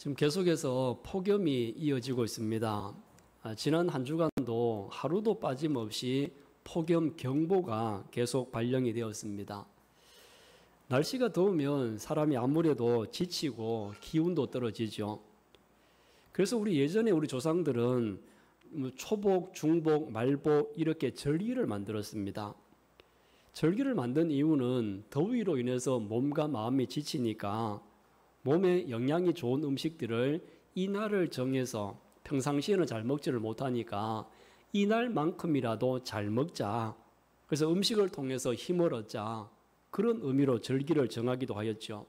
지금 계속해서 폭염이 이어지고 있습니다. 지난 한 주간도 하루도 빠짐없이 폭염 경보가 계속 발령이 되었습니다. 날씨가 더우면 사람이 아무래도 지치고 기운도 떨어지죠. 그래서 예전에 우리 조상들은 초복, 중복, 말복 이렇게 절기를 만들었습니다. 절기를 만든 이유는 더위로 인해서 몸과 마음이 지치니까 몸에 영양이 좋은 음식들을 이날을 정해서 평상시에는 잘 먹지를 못하니까 이날만큼이라도 잘 먹자. 그래서 음식을 통해서 힘을 얻자. 그런 의미로 절기를 정하기도 하였죠.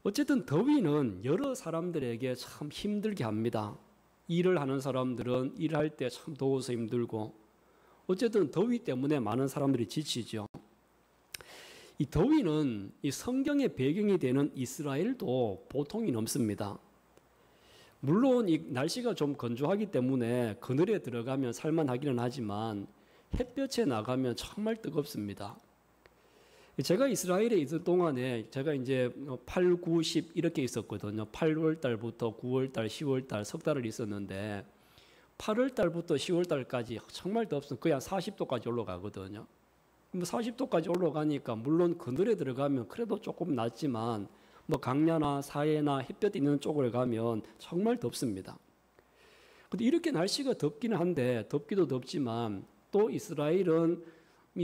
어쨌든 더위는 여러 사람들에게 참 힘들게 합니다. 일을 하는 사람들은 일할 때 참 더워서 힘들고, 어쨌든 더위 때문에 많은 사람들이 지치죠. 이 더위는 이 성경의 배경이 되는 이스라엘도 보통이 넘습니다. 물론 이 날씨가 좀 건조하기 때문에 그늘에 들어가면 살만하기는 하지만 햇볕에 나가면 정말 뜨겁습니다. 제가 이스라엘에 있을 동안에 제가 이제 8, 9, 10 이렇게 있었거든요. 8월 달부터 9월 달, 10월 달 석 달을 있었는데 8월 달부터 10월 달까지 정말 덥습니다. 거의 한 40도까지 올라가거든요. 40도까지 올라가니까 물론 그늘에 들어가면 그래도 조금 낫지만 강야나 사해나 햇볕 있는 쪽을 가면 정말 덥습니다. 근데 이렇게 날씨가 덥기는 한데 덥기도 덥지만 또 이스라엘은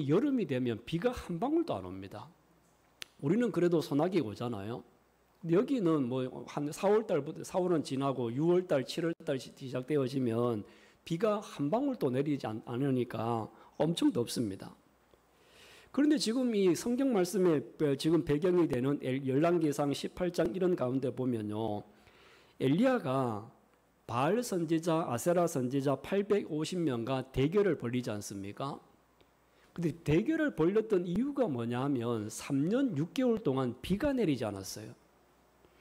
여름이 되면 비가 한 방울도 안 옵니다. 우리는 그래도 소나기 오잖아요. 여기는 한 4월 달부터 4월은 지나고 6월 달, 7월 달 시작되어지면 비가 한 방울도 내리지 않으니까 엄청 덥습니다. 그런데 지금 이 성경 말씀에 지금 배경이 되는 열왕기상 18장 이런 가운데 보면요. 엘리야가 바알 선지자, 아세라 선지자 850명과 대결을 벌이지 않습니까? 근데 대결을 벌였던 이유가 뭐냐 하면 3년 6개월 동안 비가 내리지 않았어요.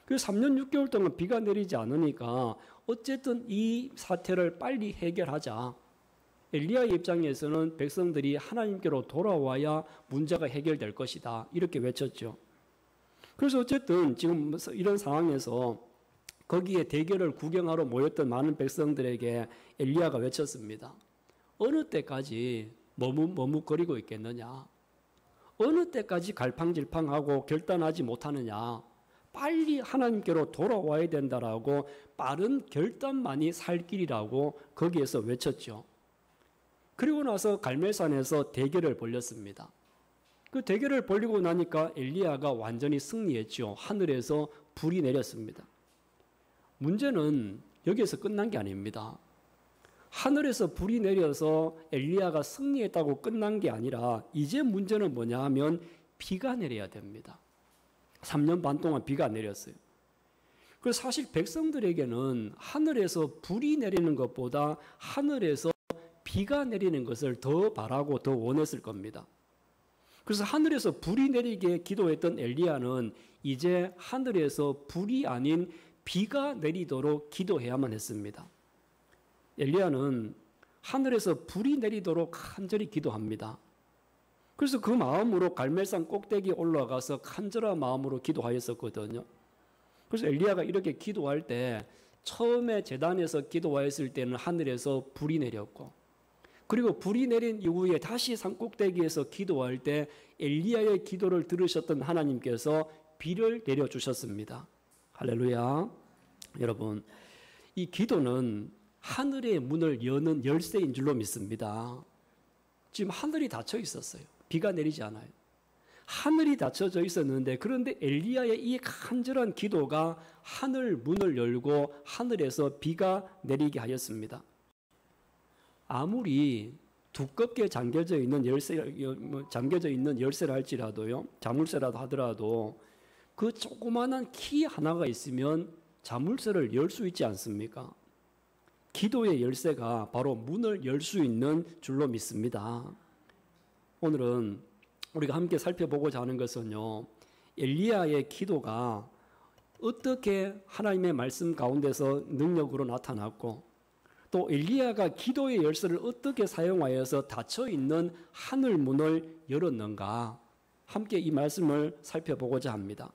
그래서 3년 6개월 동안 비가 내리지 않으니까 어쨌든 이 사태를 빨리 해결하자. 엘리야의 입장에서는 백성들이 하나님께로 돌아와야 문제가 해결될 것이다. 이렇게 외쳤죠. 그래서 어쨌든 지금 이런 상황에서 거기에 대결을 구경하러 모였던 많은 백성들에게 엘리야가 외쳤습니다. 어느 때까지 머뭇거리고 있겠느냐? 어느 때까지 갈팡질팡하고 결단하지 못하느냐? 빨리 하나님께로 돌아와야 된다라고 빠른 결단만이 살 길이라고 거기에서 외쳤죠. 그리고 나서 갈멜산에서 대결을 벌였습니다. 그 대결을 벌리고 나니까 엘리야가 완전히 승리했죠. 하늘에서 불이 내렸습니다. 문제는 여기에서 끝난 게 아닙니다. 하늘에서 불이 내려서 엘리야가 승리했다고 끝난 게 아니라 이제 문제는 뭐냐 하면 비가 내려야 됩니다. 3년 반 동안 비가 내렸어요. 그래서 사실 백성들에게는 하늘에서 불이 내리는 것보다 하늘에서 비가 내리는 것을 더 바라고 더 원했을 겁니다. 그래서 하늘에서 불이 내리게 기도했던 엘리야는 이제 하늘에서 불이 아닌 비가 내리도록 기도해야만 했습니다. 엘리야는 하늘에서 불이 내리도록 간절히 기도합니다. 그래서 그 마음으로 갈멜산 꼭대기에 올라가서 간절한 마음으로 기도하였었거든요. 그래서 엘리야가 이렇게 기도할 때 처음에 제단에서 기도하였을 때는 하늘에서 불이 내렸고, 그리고 불이 내린 이후에 다시 산 꼭대기에서 기도할 때 엘리야의 기도를 들으셨던 하나님께서 비를 내려주셨습니다. 할렐루야. 여러분, 이 기도는 하늘의 문을 여는 열쇠인 줄로 믿습니다. 지금 하늘이 닫혀 있었어요. 비가 내리지 않아요. 하늘이 닫혀져 있었는데 그런데 엘리야의 이 간절한 기도가 하늘 문을 열고 하늘에서 비가 내리게 하였습니다. 아무리 두껍게 잠겨져 있는 열쇠라 할지라도요, 자물쇠라도 하더라도 그 조그마한 키 하나가 있으면 자물쇠를 열 수 있지 않습니까? 기도의 열쇠가 바로 문을 열 수 있는 줄로 믿습니다. 오늘은 우리가 함께 살펴보고자 하는 것은요, 엘리야의 기도가 어떻게 하나님의 말씀 가운데서 능력으로 나타났고, 또 엘리야가 기도의 열쇠를 어떻게 사용하여서 닫혀있는 하늘 문을 열었는가, 함께 이 말씀을 살펴보고자 합니다.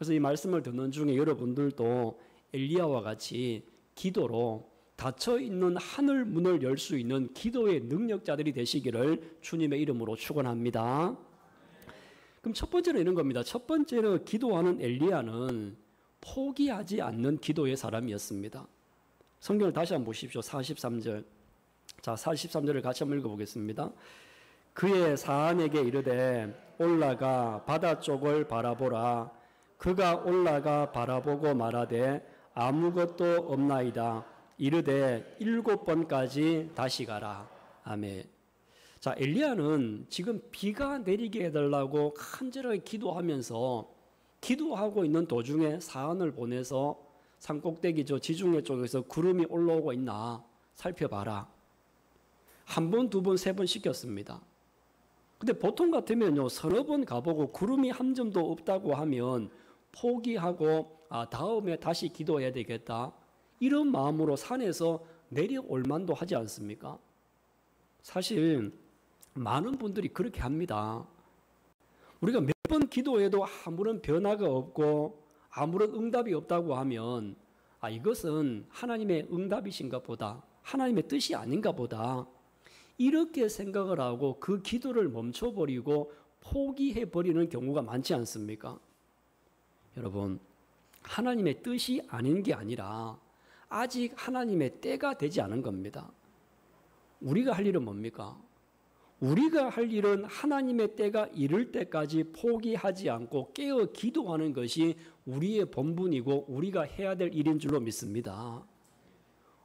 그래서 이 말씀을 듣는 중에 여러분들도 엘리야와 같이 기도로 닫혀 있는 하늘 문을 열 수 있는 기도의 능력자들이 되시기를 주님의 이름으로 축원합니다. 그럼 첫 번째는 이런 겁니다. 첫 번째는 기도하는 엘리야는 포기하지 않는 기도의 사람이었습니다. 성경을 다시 한번 보십시오. 43절. 자, 43절을 같이 한번 읽어보겠습니다. 그의 사안에게 이르되 올라가 바다 쪽을 바라보라. 그가 올라가 바라보고 말하되 아무것도 없나이다. 이르되 7번까지 다시 가라. 아멘. 자, 엘리야는 지금 비가 내리게 해달라고 간절하게 기도하면서 기도하고 있는 도중에 사안을 보내서 산꼭대기 저 지중해 쪽에서 구름이 올라오고 있나 살펴봐라. 한 번, 두 번, 세 번 시켰습니다. 근데 보통 같으면요, 서너 번 가보고 구름이 한 점도 없다고 하면 포기하고 다음에 다시 기도해야 되겠다. 이런 마음으로 산에서 내려올 만도 하지 않습니까? 사실 많은 분들이 그렇게 합니다. 우리가 몇 번 기도해도 아무런 변화가 없고 아무런 응답이 없다고 하면 이것은 하나님의 응답이신가 보다. 하나님의 뜻이 아닌가 보다. 이렇게 생각을 하고 그 기도를 멈춰버리고 포기해버리는 경우가 많지 않습니까? 여러분, 하나님의 뜻이 아닌 게 아니라 아직 하나님의 때가 되지 않은 겁니다. 우리가 할 일은 뭡니까? 우리가 할 일은 하나님의 때가 이를 때까지 포기하지 않고 깨어 기도하는 것이 우리의 본분이고 우리가 해야 될 일인 줄로 믿습니다.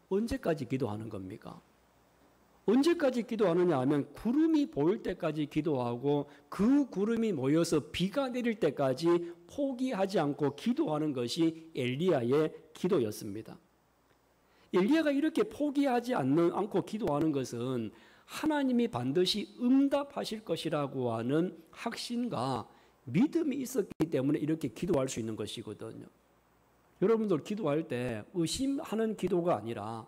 언제까지 기도하는 겁니까? 언제까지 기도하느냐 하면 구름이 보일 때까지 기도하고 그 구름이 모여서 비가 내릴 때까지 포기하지 않고 기도하는 것이 엘리야의 기도였습니다. 엘리야가 이렇게 포기하지 않고 기도하는 것은 하나님이 반드시 응답하실 것이라고 하는 확신과 믿음이 있었기 때문에 이렇게 기도할 수 있는 것이거든요. 여러분들 기도할 때 의심하는 기도가 아니라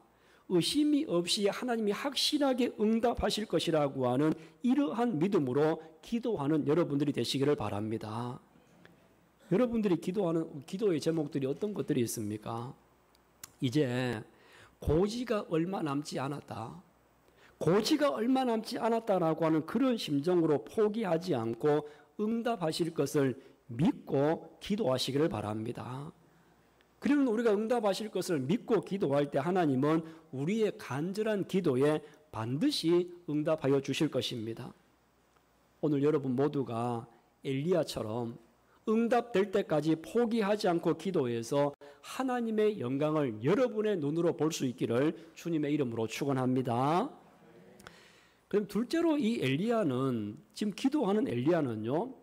의심이 없이 하나님이 확실하게 응답하실 것이라고 하는 이러한 믿음으로 기도하는 여러분들이 되시기를 바랍니다. 여러분들이 기도하는 기도의 제목들이 어떤 것들이 있습니까? 이제 고지가 얼마 남지 않았다. 고지가 얼마 남지 않았다라고 하는 그런 심정으로 포기하지 않고 응답하실 것을 믿고 기도하시기를 바랍니다. 그러면 우리가 응답하실 것을 믿고 기도할 때 하나님은 우리의 간절한 기도에 반드시 응답하여 주실 것입니다. 오늘 여러분 모두가 엘리야처럼 응답될 때까지 포기하지 않고 기도해서 하나님의 영광을 여러분의 눈으로 볼 수 있기를 주님의 이름으로 축원합니다. 그럼 둘째로 이 엘리야는 지금 기도하는 엘리야는요,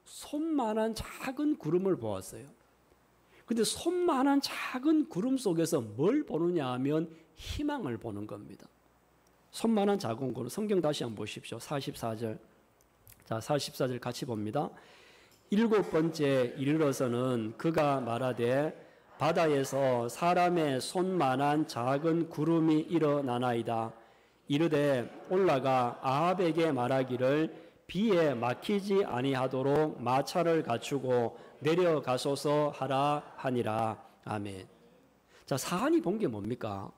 손만한 작은 구름을 보았어요. 근데 손만한 작은 구름 속에서 뭘 보느냐 하면 희망을 보는 겁니다. 손만한 작은 구름, 성경 다시 한번 보십시오. 44절. 자, 44절 같이 봅니다. 7번째 이르러서는 그가 말하되 바다에서 사람의 손만한 작은 구름이 일어나나이다. 이르되 올라가 아합에게 말하기를 비에 막히지 아니하도록 마차를 갖추고 내려가소서 하라 하니라. 아멘. 자, 사안이 본 게 뭡니까?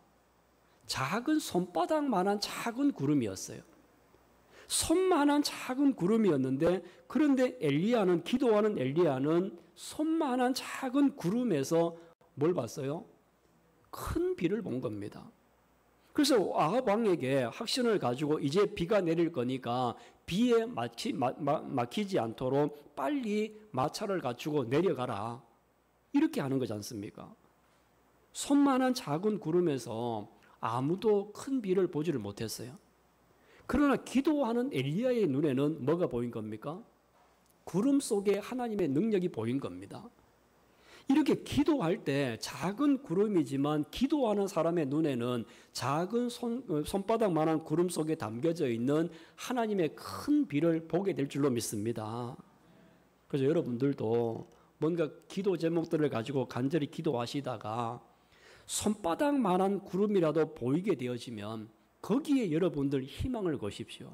작은 손바닥만한 작은 구름이었어요. 손만한 작은 구름이었는데, 그런데 엘리야는, 기도하는 엘리야는 손만한 작은 구름에서 뭘 봤어요? 큰 비를 본 겁니다. 그래서 아합 왕에게 확신을 가지고 이제 비가 내릴 거니까 비에 막히지 않도록 빨리 마차를 갖추고 내려가라. 이렇게 하는 거지 않습니까? 손만한 작은 구름에서 아무도 큰 비를 보지를 못했어요. 그러나 기도하는 엘리야의 눈에는 뭐가 보인 겁니까? 구름 속에 하나님의 능력이 보인 겁니다. 이렇게 기도할 때 작은 구름이지만 기도하는 사람의 눈에는 작은 손바닥만한 구름 속에 담겨져 있는 하나님의 큰 비를 보게 될 줄로 믿습니다. 그래서 여러분들도 뭔가 기도 제목들을 가지고 간절히 기도하시다가 손바닥만한 구름이라도 보이게 되어지면 거기에 여러분들 희망을 거십시오.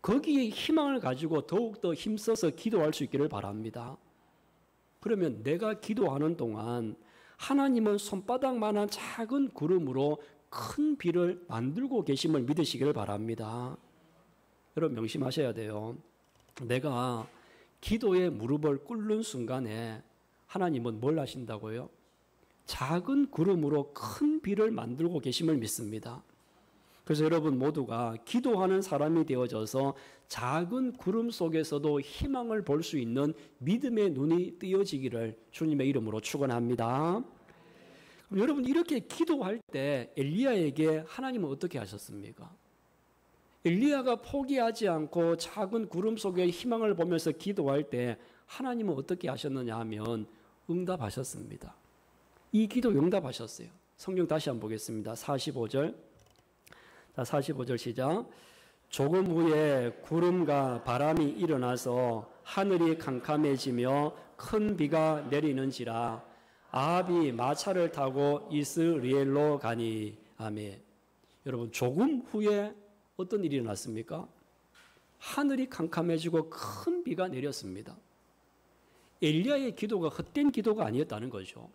거기에 희망을 가지고 더욱더 힘써서 기도할 수 있기를 바랍니다. 그러면 내가 기도하는 동안 하나님은 손바닥만한 작은 구름으로 큰 비를 만들고 계심을 믿으시기를 바랍니다. 여러분 명심하셔야 돼요. 내가 기도에 무릎을 꿇는 순간에 하나님은 뭘 하신다고요? 작은 구름으로 큰 비를 만들고 계심을 믿습니다. 그래서 여러분 모두가 기도하는 사람이 되어져서 작은 구름 속에서도 희망을 볼 수 있는 믿음의 눈이 띄어지기를 주님의 이름으로 축원합니다. 그럼 여러분 이렇게 기도할 때 엘리야에게 하나님은 어떻게 하셨습니까? 엘리야가 포기하지 않고 작은 구름 속에 희망을 보면서 기도할 때 하나님은 어떻게 하셨느냐 하면 응답하셨습니다. 이 기도 응답하셨어요. 성경 다시 한번 보겠습니다. 45절. 자, 45절 시작. 조금 후에 구름과 바람이 일어나서 하늘이 캄캄해지며 큰 비가 내리는지라 아합이 마차를 타고 이스라엘로 가니. 아멘. 여러분 조금 후에 어떤 일이 일어났습니까? 하늘이 캄캄해지고 큰 비가 내렸습니다. 엘리야의 기도가 헛된 기도가 아니었다는 거죠.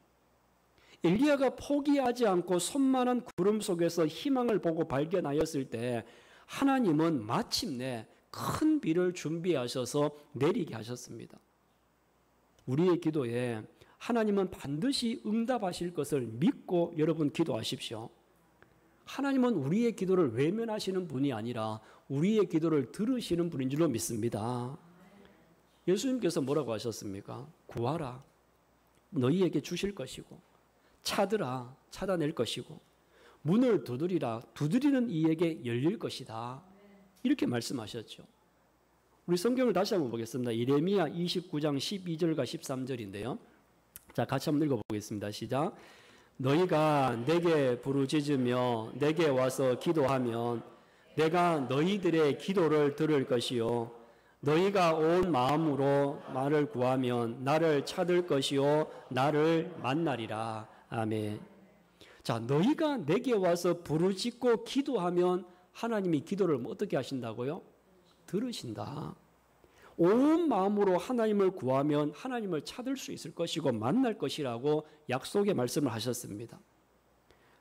엘리야가 포기하지 않고 손만한 구름 속에서 희망을 보고 발견하였을 때 하나님은 마침내 큰 비를 준비하셔서 내리게 하셨습니다. 우리의 기도에 하나님은 반드시 응답하실 것을 믿고 여러분 기도하십시오. 하나님은 우리의 기도를 외면하시는 분이 아니라 우리의 기도를 들으시는 분인 줄로 믿습니다. 예수님께서 뭐라고 하셨습니까? 구하라. 너희에게 주실 것이고 찾으라. 찾아낼 것이고 문을 두드리라. 두드리는 이에게 열릴 것이다. 이렇게 말씀하셨죠. 우리 성경을 다시 한번 보겠습니다. 예레미야 29장 12절과 13절인데요. 자, 같이 한번 읽어보겠습니다. 시작. 너희가 내게 부르짖으며 내게 와서 기도하면 내가 너희들의 기도를 들을 것이요 너희가 온 마음으로 나를 구하면 나를 찾을 것이요 나를 만나리라. 아멘. 자, 너희가 내게 와서 부르짖고 기도하면 하나님이 기도를 어떻게 하신다고요? 들으신다. 온 마음으로 하나님을 구하면 하나님을 찾을 수 있을 것이고 만날 것이라고 약속의 말씀을 하셨습니다.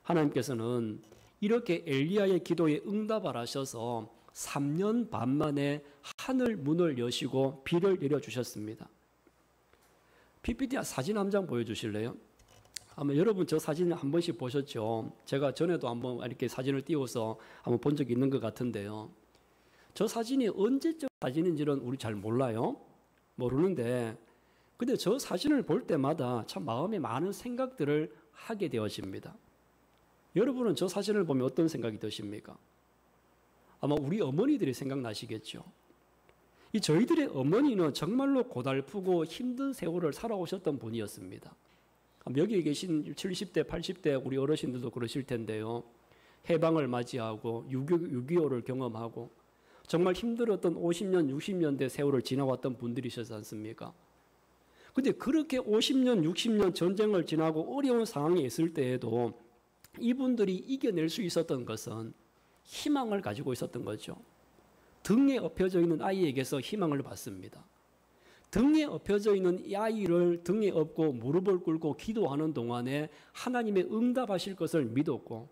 하나님께서는 이렇게 엘리야의 기도에 응답을 하셔서 3년 반 만에 하늘 문을 여시고 비를 내려주셨습니다. PPT 사진 한 장 보여주실래요? 아마 여러분 저 사진 한 번씩 보셨죠? 제가 전에도 한번 이렇게 사진을 띄워서 한번 본 적이 있는 것 같은데요. 저 사진이 언제적 사진인지는 우리 잘 몰라요. 모르는데 근데 저 사진을 볼 때마다 참 마음에 많은 생각들을 하게 되어집니다. 여러분은 저 사진을 보면 어떤 생각이 드십니까? 아마 우리 어머니들이 생각나시겠죠. 이 저희들의 어머니는 정말로 고달프고 힘든 세월을 살아오셨던 분이었습니다. 여기 계신 70대, 80대 우리 어르신들도 그러실 텐데요. 해방을 맞이하고 6.25를 경험하고 정말 힘들었던 50년, 60년대 세월을 지나왔던 분들이셨지 않습니까? 근데 그렇게 50년, 60년 전쟁을 지나고 어려운 상황에 있을 때에도 이분들이 이겨낼 수 있었던 것은 희망을 가지고 있었던 거죠. 등에 엎혀져 있는 아이에게서 희망을 받습니다. 등에 엎혀져 있는 이 아이를 등에 업고 무릎을 꿇고 기도하는 동안에 하나님의 응답하실 것을 믿었고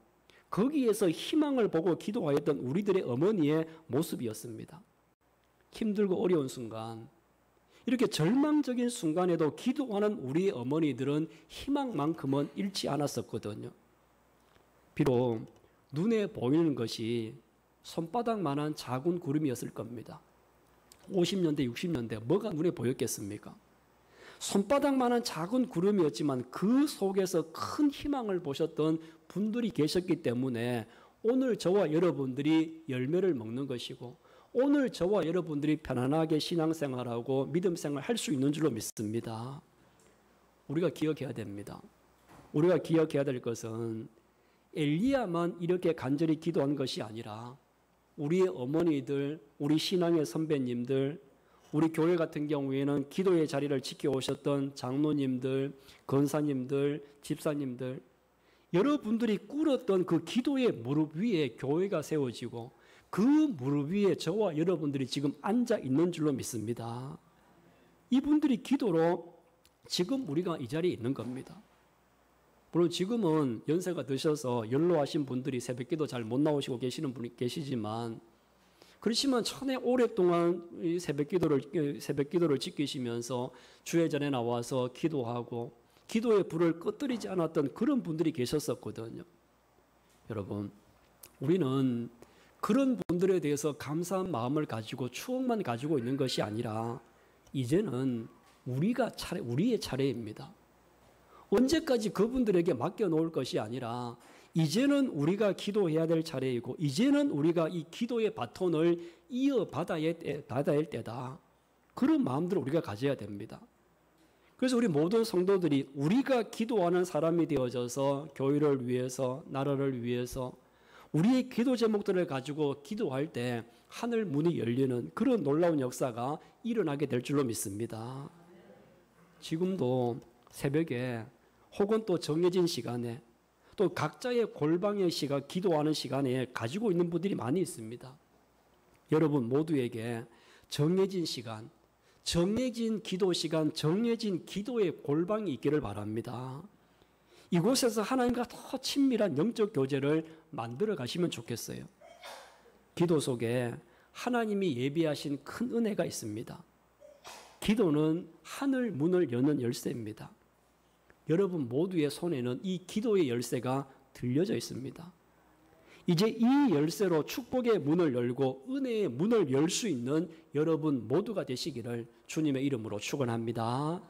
거기에서 희망을 보고 기도하였던 우리들의 어머니의 모습이었습니다. 힘들고 어려운 순간, 이렇게 절망적인 순간에도 기도하는 우리의 어머니들은 희망만큼은 잃지 않았었거든요. 비록 눈에 보이는 것이 손바닥만한 작은 구름이었을 겁니다. 50년대, 60년대 뭐가 눈에 보였겠습니까? 손바닥만한 작은 구름이었지만 그 속에서 큰 희망을 보셨던 분들이 계셨기 때문에 오늘 저와 여러분들이 열매를 먹는 것이고 오늘 저와 여러분들이 편안하게 신앙생활하고 믿음생활 할 수 있는 줄로 믿습니다. 우리가 기억해야 됩니다. 우리가 기억해야 될 것은 엘리야만 이렇게 간절히 기도한 것이 아니라 우리의 어머니들, 우리 신앙의 선배님들, 우리 교회 같은 경우에는 기도의 자리를 지켜오셨던 장로님들, 권사님들, 집사님들, 여러분들이 꿇었던 그 기도의 무릎 위에 교회가 세워지고 그 무릎 위에 저와 여러분들이 지금 앉아 있는 줄로 믿습니다. 이분들이 기도로 지금 우리가 이 자리에 있는 겁니다. 물론 지금은 연세가 드셔서 연로하신 분들이 새벽기도 잘 못 나오시고 계시는 분이 계시지만, 그렇지만 천에 오랫동안 이 새벽기도를 지키시면서 주회전에 나와서 기도하고 기도의 불을 꺼뜨리지 않았던 그런 분들이 계셨었거든요. 여러분, 우리는 그런 분들에 대해서 감사한 마음을 가지고 추억만 가지고 있는 것이 아니라 이제는 우리의 차례입니다. 언제까지 그분들에게 맡겨놓을 것이 아니라 이제는 우리가 기도해야 될 차례이고 이제는 우리가 이 기도의 바톤을 이어받아야 될 때다. 그런 마음들을 우리가 가져야 됩니다. 그래서 우리 모든 성도들이 우리가 기도하는 사람이 되어져서 교회를 위해서, 나라를 위해서 우리의 기도 제목들을 가지고 기도할 때 하늘 문이 열리는 그런 놀라운 역사가 일어나게 될 줄로 믿습니다. 지금도 새벽에 혹은 또 정해진 시간에 또 각자의 골방의 시간, 기도하는 시간에 가지고 있는 분들이 많이 있습니다. 여러분 모두에게 정해진 시간, 정해진 기도 시간, 정해진 기도의 골방이 있기를 바랍니다. 이곳에서 하나님과 더 친밀한 영적 교제를 만들어 가시면 좋겠어요. 기도 속에 하나님이 예비하신 큰 은혜가 있습니다. 기도는 하늘 문을 여는 열쇠입니다. 여러분 모두의 손에는 이 기도의 열쇠가 들려져 있습니다. 이제 이 열쇠로 축복의 문을 열고 은혜의 문을 열 수 있는 여러분 모두가 되시기를 주님의 이름으로 축원합니다.